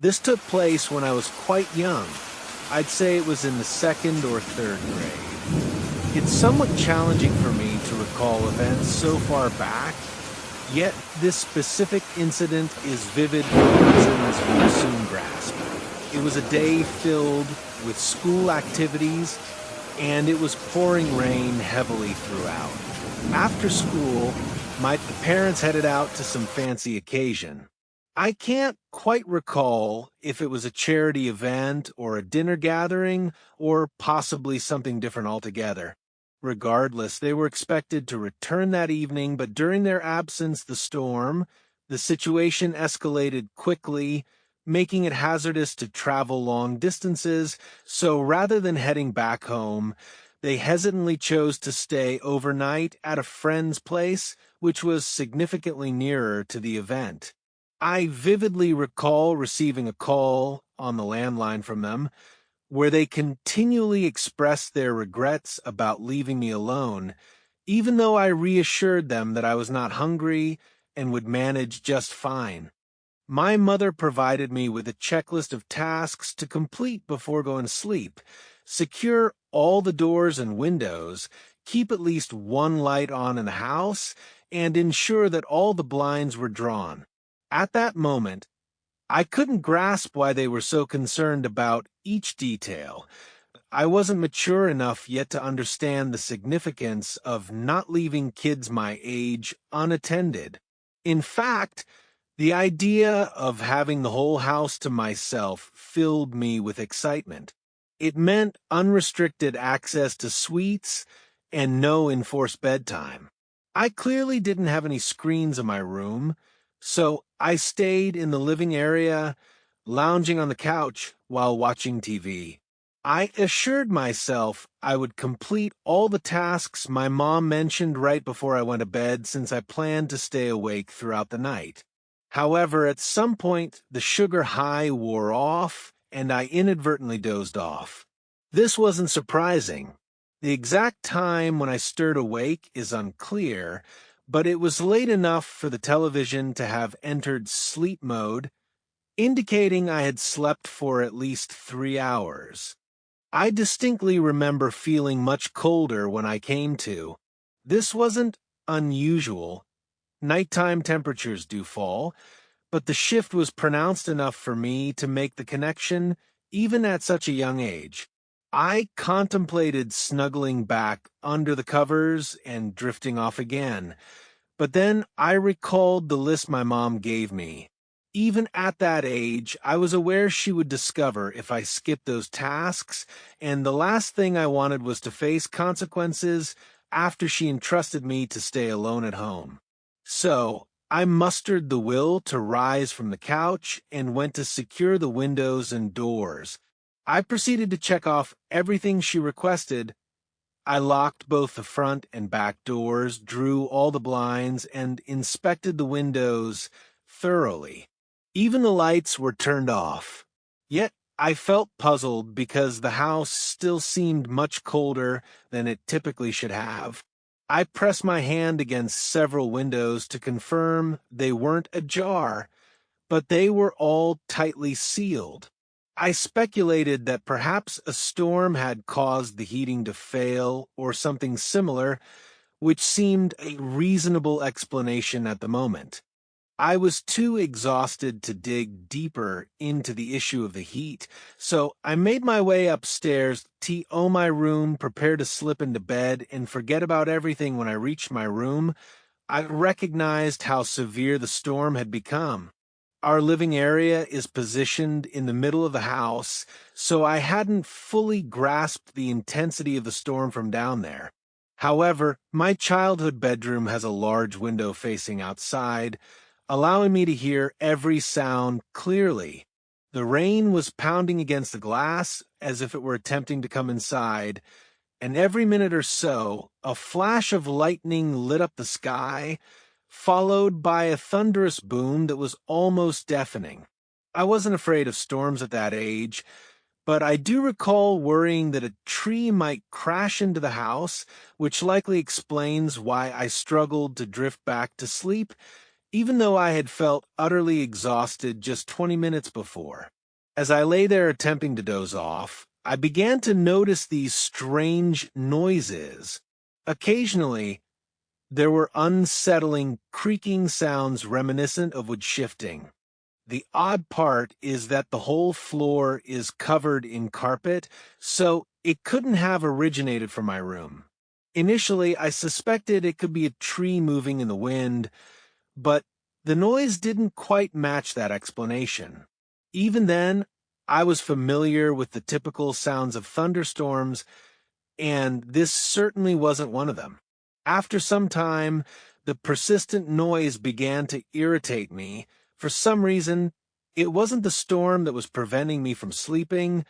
This took place when I was quite young. I'd say it was in the second or third grade. It's somewhat challenging for me to recall events so far back, yet this specific incident is vivid for reasons you will soon grasp. It was a day filled with school activities, and it was pouring rain heavily throughout. After school, the parents headed out to some fancy occasion. I can't quite recall if it was a charity event or a dinner gathering or possibly something different altogether. Regardless, they were expected to return that evening, but during their absence, the situation escalated quickly, making it hazardous to travel long distances, so rather than heading back home, they hesitantly chose to stay overnight at a friend's place, which was significantly nearer to the event. I vividly recall receiving a call on the landline from them, where they continually expressed their regrets about leaving me alone, even though I reassured them that I was not hungry and would manage just fine. My mother provided me with a checklist of tasks to complete before going to sleep: secure all the doors and windows, keep at least one light on in the house, and ensure that all the blinds were drawn. At that moment, I couldn't grasp why they were so concerned about each detail. I wasn't mature enough yet to understand the significance of not leaving kids my age unattended. In fact, the idea of having the whole house to myself filled me with excitement. It meant unrestricted access to sweets and no enforced bedtime. I clearly didn't have any screens in my room, so I stayed in the living area, lounging on the couch while watching TV. I assured myself I would complete all the tasks my mom mentioned right before I went to bed, since I planned to stay awake throughout the night. However, at some point, the sugar high wore off, and I inadvertently dozed off. This wasn't surprising. The exact time when I stirred awake is unclear, but it was late enough for the television to have entered sleep mode, indicating I had slept for at least 3 hours. I distinctly remember feeling much colder when I came to. This wasn't unusual. Nighttime temperatures do fall, but the shift was pronounced enough for me to make the connection even at such a young age. I contemplated snuggling back under the covers and drifting off again, but then I recalled the list my mom gave me. Even at that age, I was aware she would discover if I skipped those tasks, and the last thing I wanted was to face consequences after she entrusted me to stay alone at home. So, I mustered the will to rise from the couch and went to secure the windows and doors. I proceeded to check off everything she requested. I locked both the front and back doors, drew all the blinds, and inspected the windows thoroughly. Even the lights were turned off. Yet I felt puzzled because the house still seemed much colder than it typically should have. I pressed my hand against several windows to confirm they weren't ajar, but they were all tightly sealed. I speculated that perhaps a storm had caused the heating to fail or something similar, which seemed a reasonable explanation at the moment. I was too exhausted to dig deeper into the issue of the heat, so I made my way upstairs to my room, prepare to slip into bed and forget about everything. When I reached my room, I recognized how severe the storm had become. Our living area is positioned in the middle of the house, so I hadn't fully grasped the intensity of the storm from down there. However, my childhood bedroom has a large window facing outside, allowing me to hear every sound clearly. The rain was pounding against the glass as if it were attempting to come inside, and every minute or so, a flash of lightning lit up the sky, followed by a thunderous boom that was almost deafening. I wasn't afraid of storms at that age, but I do recall worrying that a tree might crash into the house, which likely explains why I struggled to drift back to sleep, even though I had felt utterly exhausted just 20 minutes before. As I lay there attempting to doze off, I began to notice these strange noises. Occasionally, there were unsettling creaking sounds reminiscent of wood shifting. The odd part is that the whole floor is covered in carpet, so it couldn't have originated from my room. Initially, I suspected it could be a tree moving in the wind, but the noise didn't quite match that explanation. Even then, I was familiar with the typical sounds of thunderstorms, and this certainly wasn't one of them. After some time, the persistent noise began to irritate me. For some reason, it wasn't the storm that was preventing me from sleeping,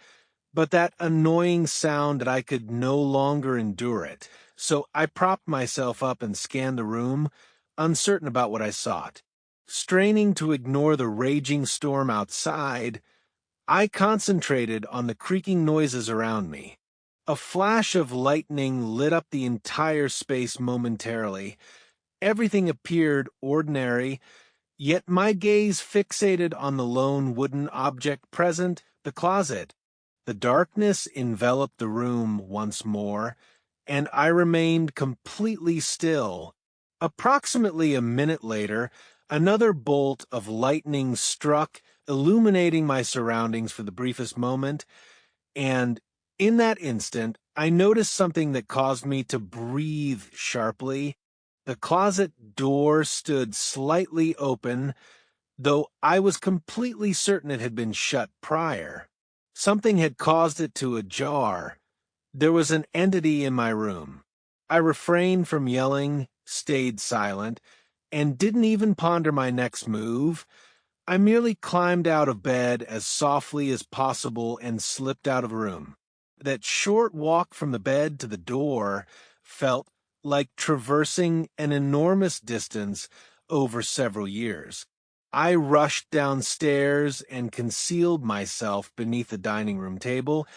but that annoying sound that I could no longer endure it. So I propped myself up and scanned the room, uncertain about what I sought. Straining to ignore the raging storm outside, I concentrated on the creaking noises around me. A flash of lightning lit up the entire space momentarily. Everything appeared ordinary, yet my gaze fixated on the lone wooden object present, the closet. The darkness enveloped the room once more, and I remained completely still. Approximately a minute later, another bolt of lightning struck, illuminating my surroundings for the briefest moment, and in that instant, I noticed something that caused me to breathe sharply. The closet door stood slightly open, though I was completely certain it had been shut prior. Something had caused it to ajar. There was an entity in my room. I refrained from yelling, stayed silent, and didn't even ponder my next move. I merely climbed out of bed as softly as possible and slipped out of the room. That short walk from the bed to the door felt like traversing an enormous distance over several years. I rushed downstairs and concealed myself beneath the dining room table,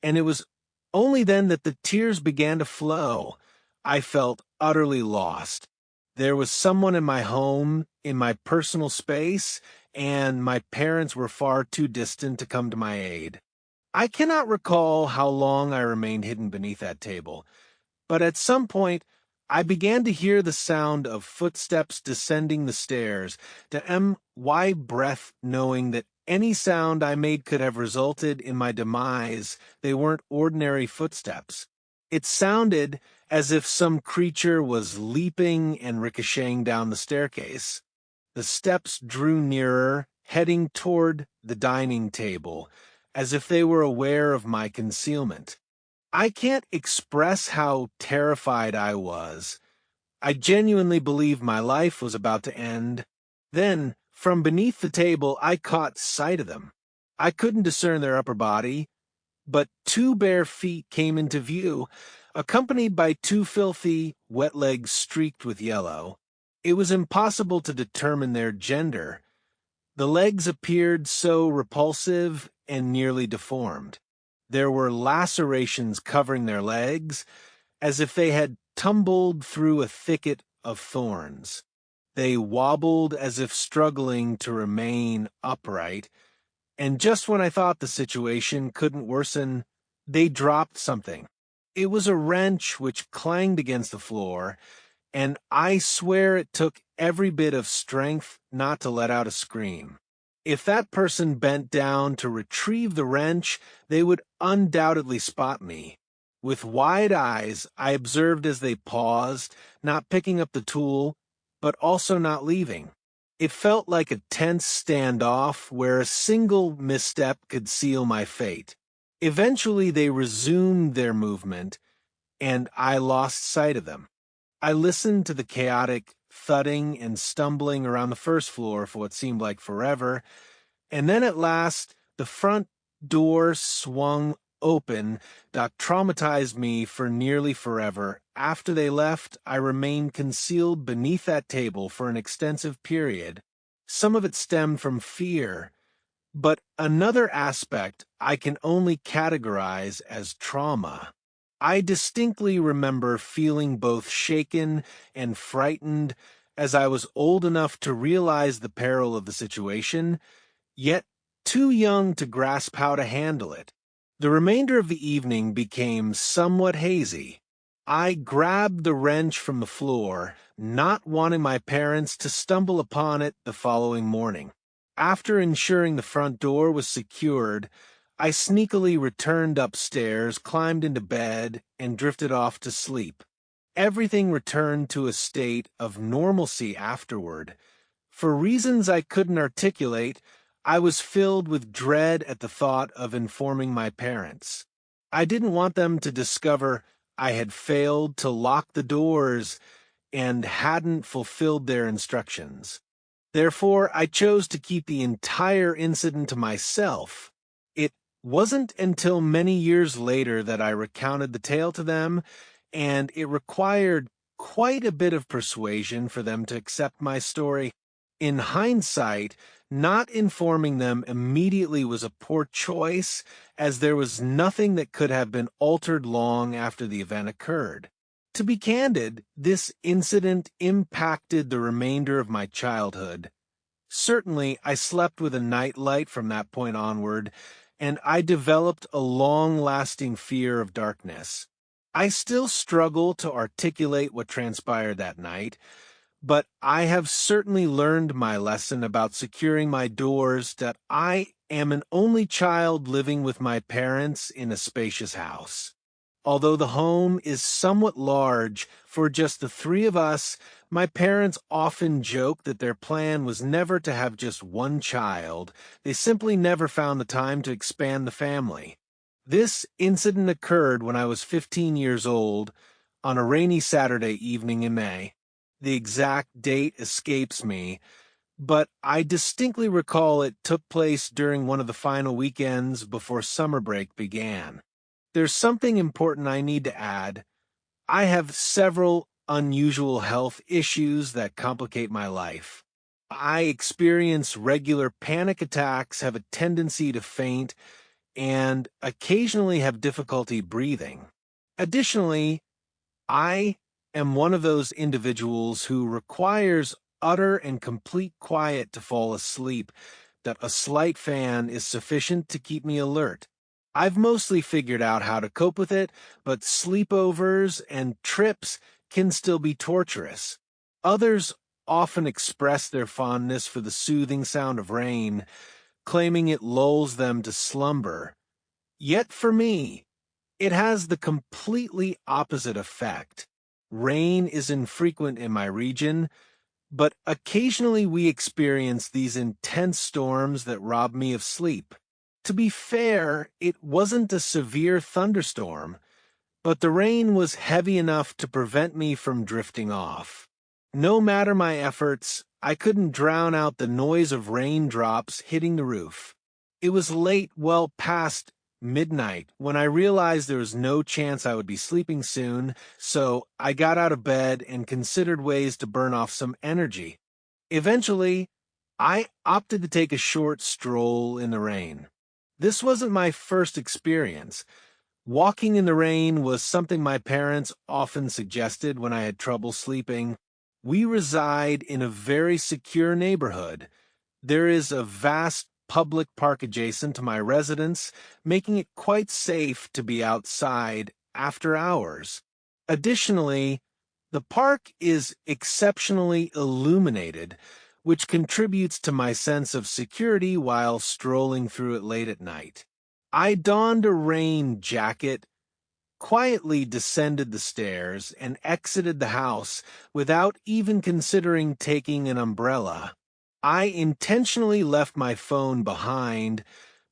and it was only then that the tears began to flow. I felt utterly lost. There was someone in my home, in my personal space, and my parents were far too distant to come to my aid. I cannot recall how long I remained hidden beneath that table, but at some point I began to hear the sound of footsteps descending the stairs, to breath knowing that any sound I made could have resulted in my demise. They weren't ordinary footsteps. It sounded as if some creature was leaping and ricocheting down the staircase. The steps drew nearer, heading toward the dining table, as if they were aware of my concealment. I can't express how terrified I was. I genuinely believed my life was about to end. Then, from beneath the table, I caught sight of them. I couldn't discern their upper body, but two bare feet came into view, accompanied by two filthy, wet legs streaked with yellow. It was impossible to determine their gender. The legs appeared so repulsive and nearly deformed. There were lacerations covering their legs, as if they had tumbled through a thicket of thorns. They wobbled as if struggling to remain upright, and just when I thought the situation couldn't worsen, they dropped something. It was a wrench which clanged against the floor, and I swear it took every bit of strength not to let out a scream. If that person bent down to retrieve the wrench, they would undoubtedly spot me. With wide eyes, I observed as they paused, not picking up the tool, but also not leaving. It felt like a tense standoff where a single misstep could seal my fate. Eventually, they resumed their movement, and I lost sight of them. I listened to the chaotic thudding and stumbling around the first floor for what seemed like forever, and then at last the front door swung open that traumatized me for nearly forever. After they left, I remained concealed beneath that table for an extensive period. Some of it stemmed from fear, but another aspect I can only categorize as trauma. I distinctly remember feeling both shaken and frightened as I was old enough to realize the peril of the situation, yet too young to grasp how to handle it. The remainder of the evening became somewhat hazy. I grabbed the wrench from the floor, not wanting my parents to stumble upon it the following morning. After ensuring the front door was secured, I sneakily returned upstairs, climbed into bed, and drifted off to sleep. Everything returned to a state of normalcy afterward. For reasons I couldn't articulate, I was filled with dread at the thought of informing my parents. I didn't want them to discover I had failed to lock the doors and hadn't fulfilled their instructions. Therefore, I chose to keep the entire incident to myself. It wasn't until many years later that I recounted the tale to them, and it required quite a bit of persuasion for them to accept my story. In hindsight, not informing them immediately was a poor choice, as there was nothing that could have been altered long after the event occurred. To be candid, this incident impacted the remainder of my childhood. Certainly, I slept with a nightlight from that point onward, and I developed a long-lasting fear of darkness. I still struggle to articulate what transpired that night, but I have certainly learned my lesson about securing my doors, that I am an only child living with my parents in a spacious house. Although the home is somewhat large for just the three of us, my parents often joke that their plan was never to have just one child. They simply never found the time to expand the family. This incident occurred when I was 15 years old, on a rainy Saturday evening in May. The exact date escapes me, but I distinctly recall it took place during one of the final weekends before summer break began. There's something important I need to add. I have several unusual health issues that complicate my life. I experience regular panic attacks, have a tendency to faint, and occasionally have difficulty breathing. Additionally, I am one of those individuals who requires utter and complete quiet to fall asleep, that a slight fan is sufficient to keep me alert. I've mostly figured out how to cope with it, but sleepovers and trips can still be torturous. Others often express their fondness for the soothing sound of rain, claiming it lulls them to slumber. Yet for me, it has the completely opposite effect. Rain is infrequent in my region, but occasionally we experience these intense storms that rob me of sleep. To be fair, it wasn't a severe thunderstorm, but the rain was heavy enough to prevent me from drifting off. No matter my efforts, I couldn't drown out the noise of raindrops hitting the roof. It was late, well past midnight, when I realized there was no chance I would be sleeping soon, so I got out of bed and considered ways to burn off some energy. Eventually, I opted to take a short stroll in the rain. This wasn't my first experience. Walking in the rain was something my parents often suggested when I had trouble sleeping. We reside in a very secure neighborhood. There is a vast public park adjacent to my residence, making it quite safe to be outside after hours. Additionally, the park is exceptionally illuminated, which contributes to my sense of security while strolling through it late at night. I donned a rain jacket, quietly descended the stairs, and exited the house without even considering taking an umbrella. I intentionally left my phone behind,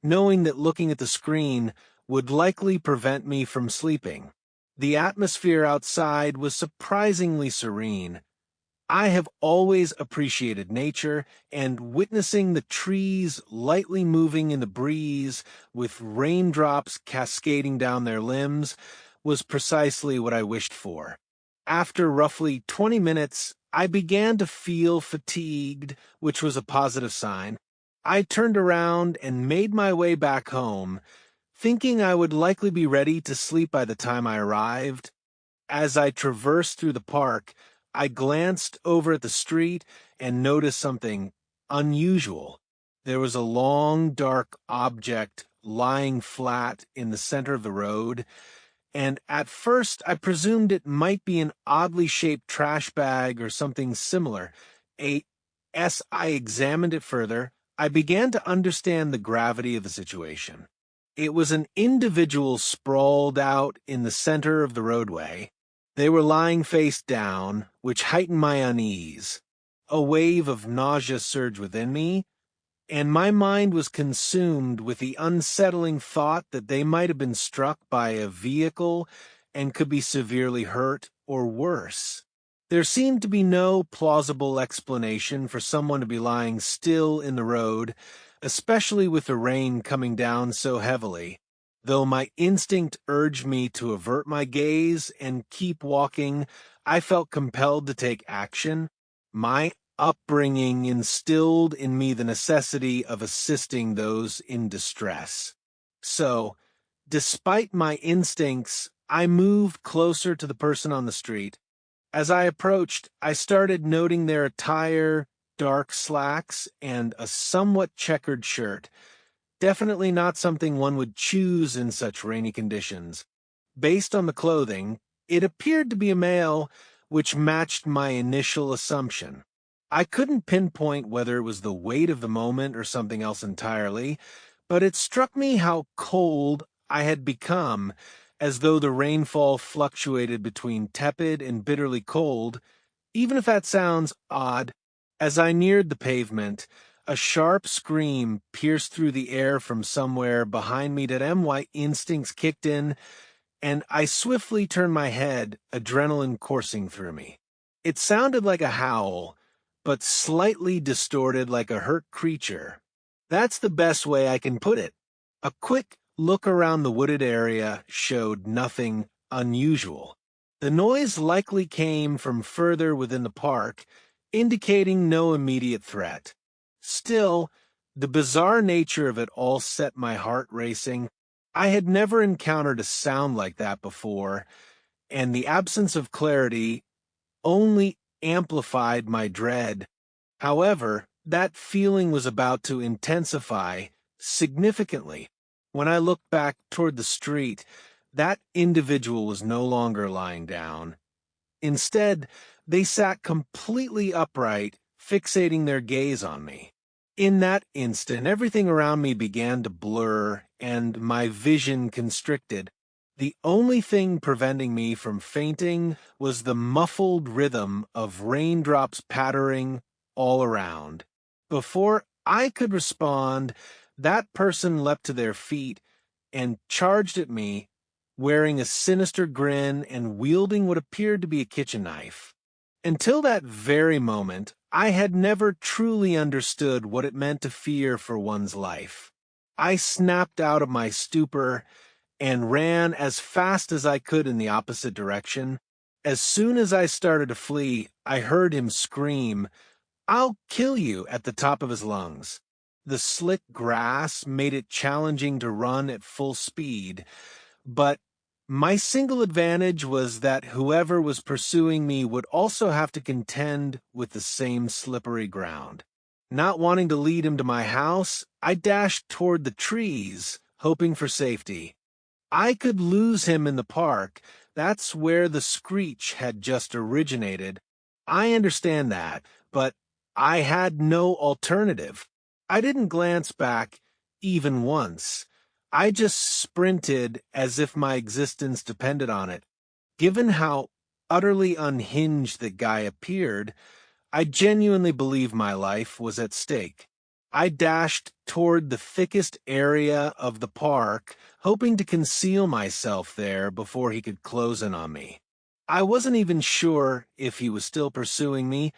knowing that looking at the screen would likely prevent me from sleeping. The atmosphere outside was surprisingly serene. I have always appreciated nature, and witnessing the trees lightly moving in the breeze with raindrops cascading down their limbs was precisely what I wished for. After roughly 20 minutes, I began to feel fatigued, which was a positive sign. I turned around and made my way back home, thinking I would likely be ready to sleep by the time I arrived. As I traversed through the park, I glanced over at the street and noticed something unusual. There was a long, dark object lying flat in the center of the road, and at first I presumed it might be an oddly shaped trash bag or something similar. As I examined it further, I began to understand the gravity of the situation. It was an individual sprawled out in the center of the roadway. They were lying face down, which heightened my unease. A wave of nausea surged within me, and my mind was consumed with the unsettling thought that they might have been struck by a vehicle and could be severely hurt or worse. There seemed to be no plausible explanation for someone to be lying still in the road, especially with the rain coming down so heavily. Though my instinct urged me to avert my gaze and keep walking, I felt compelled to take action. My upbringing instilled in me the necessity of assisting those in distress. So, despite my instincts, I moved closer to the person on the street. As I approached, I started noting their attire, dark slacks, and a somewhat checkered shirt. Definitely not something one would choose in such rainy conditions. Based on the clothing, it appeared to be a male, which matched my initial assumption. I couldn't pinpoint whether it was the weight of the moment or something else entirely, but it struck me how cold I had become, as though the rainfall fluctuated between tepid and bitterly cold, even if that sounds odd. As I neared the pavement, a sharp scream pierced through the air from somewhere behind me. My instincts kicked in, and I swiftly turned my head, adrenaline coursing through me. It sounded like a howl, but slightly distorted like a hurt creature. That's the best way I can put it. A quick look around the wooded area showed nothing unusual. The noise likely came from further within the park, indicating no immediate threat. Still, the bizarre nature of it all set my heart racing. I had never encountered a sound like that before, and the absence of clarity only amplified my dread. However, that feeling was about to intensify significantly. When I looked back toward the street, that individual was no longer lying down. Instead, they sat completely upright, fixating their gaze on me. In that instant, everything around me began to blur, and my vision constricted. The only thing preventing me from fainting was the muffled rhythm of raindrops pattering all around. Before I could respond, that person leapt to their feet and charged at me, wearing a sinister grin and wielding what appeared to be a kitchen knife. Until that very moment, I had never truly understood what it meant to fear for one's life. I snapped out of my stupor and ran as fast as I could in the opposite direction. As soon as I started to flee, I heard him scream, "I'll kill you," at the top of his lungs. The slick grass made it challenging to run at full speed, but my single advantage was that whoever was pursuing me would also have to contend with the same slippery ground. Not wanting to lead him to my house, I dashed toward the trees, hoping for safety. I could lose him in the park. That's where the screech had just originated. I understand that, but I had no alternative. I didn't glance back even once. I just sprinted as if my existence depended on it. Given how utterly unhinged the guy appeared, I genuinely believed my life was at stake. I dashed toward the thickest area of the park, hoping to conceal myself there before he could close in on me. I wasn't even sure if he was still pursuing me,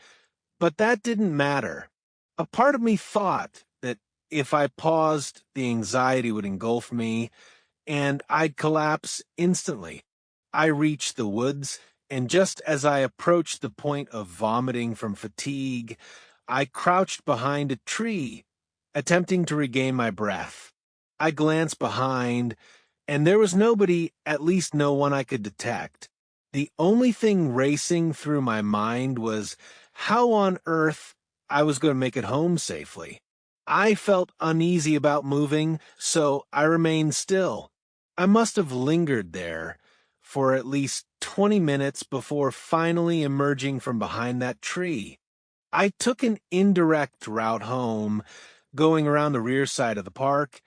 but that didn't matter. A part of me thought that if I paused, the anxiety would engulf me, and I'd collapse instantly. I reached the woods, and just as I approached the point of vomiting from fatigue, I crouched behind a tree, attempting to regain my breath. I glanced behind, and there was nobody, at least no one I could detect. The only thing racing through my mind was how on earth I was going to make it home safely. I felt uneasy about moving, so I remained still. I must have lingered there for at least 20 minutes before finally emerging from behind that tree. I took an indirect route home, going around the rear side of the park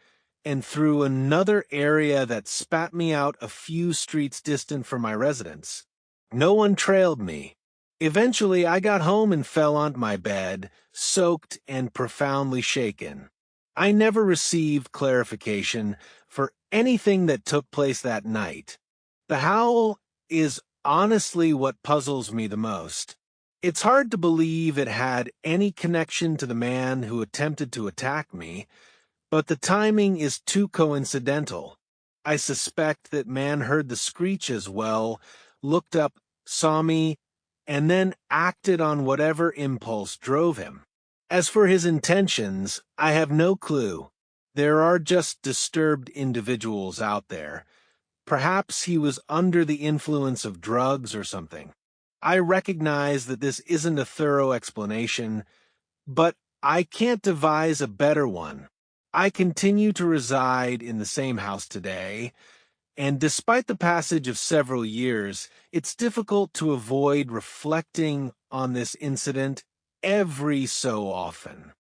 and through another area that spat me out a few streets distant from my residence. No one trailed me. Eventually, I got home and fell onto my bed, soaked and profoundly shaken. I never received clarification for anything that took place that night. The howl is honestly what puzzles me the most. It's hard to believe it had any connection to the man who attempted to attack me, but the timing is too coincidental. I suspect that man heard the screech as well, looked up, saw me, and then acted on whatever impulse drove him. As for his intentions, I have no clue. There are just disturbed individuals out there. Perhaps he was under the influence of drugs or something. I recognize that this isn't a thorough explanation, but I can't devise a better one. I continue to reside in the same house today, and despite the passage of several years, it's difficult to avoid reflecting on this incident every so often.